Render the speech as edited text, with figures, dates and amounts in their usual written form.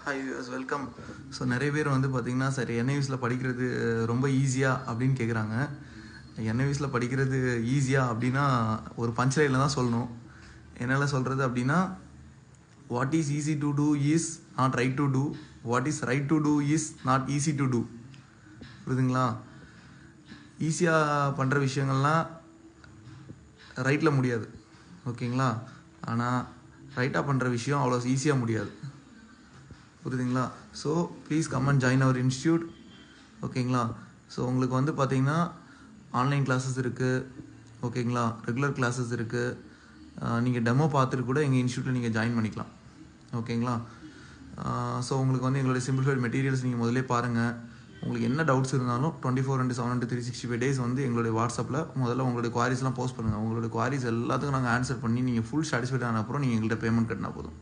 Hi viewers, welcome. So நிறைய பேர் வந்து பார்த்திங்கன்னா, சரி என்ஐவிஸில் படிக்கிறது ரொம்ப ஈஸியாக அப்படின்னு கேட்குறாங்க. என்ஐவிஸில் படிக்கிறது ஈஸியாக அப்படின்னா ஒரு பஞ்ச்லைனில் தான் சொல்லணும். என்னால் சொல்கிறது அப்படின்னா, what is easy to do is not right to do, what is right to do is not easy to do. புரியுதுங்களா? ஈஸியாக பண்ணுற விஷயங்கள்லாம் ரைட்டில் முடியாது, ஓகேங்களா? ஆனால் ரைட்டாக பண்ணுற விஷயம் அவ்வளோ ஈஸியாக முடியாது, புரியுதுங்களா? So please come and join our institute, ஓகேங்களா? ஸோ உங்களுக்கு வந்து பார்த்தீங்கன்னா ஆன்லைன் கிளாஸஸ் இருக்குது, ஓகேங்களா? ரெகுலர் கிளாஸஸ் இருக்குது. நீங்கள் டெமோ பார்த்துட்டு கூட எங்கள் இன்ஸ்டியூட்டில் நீங்கள் ஜாயின் பண்ணிக்கலாம், ஓகேங்களா? ஸோ உங்களுக்கு வந்து எங்களுடைய சிம்பிளிஃபைட் மெட்டீரியல்ஸ் நீங்கள் முதல்ல பாருங்கள். உங்களுக்கு என்ன டவுட்ஸ் இருந்தாலும் 24/7/365 டேஸ் வந்து எங்களுடைய வாட்ஸ்அப்பில் முதல்ல உங்களுடைய குவாரிஸ்லாம் போஸ்ட் பண்ணுங்கள். உங்களுடைய குவாரிஸ் எல்லாத்துக்கும் நாங்கள் ஆன்சர் பண்ணி நீங்கள் ஃபுல் சாட்டிஸ்ஃபைட் ஆன அப்புறம் நீங்கள் எங்கள்கிட்ட பேமெண்ட் கட்டினா போதும்.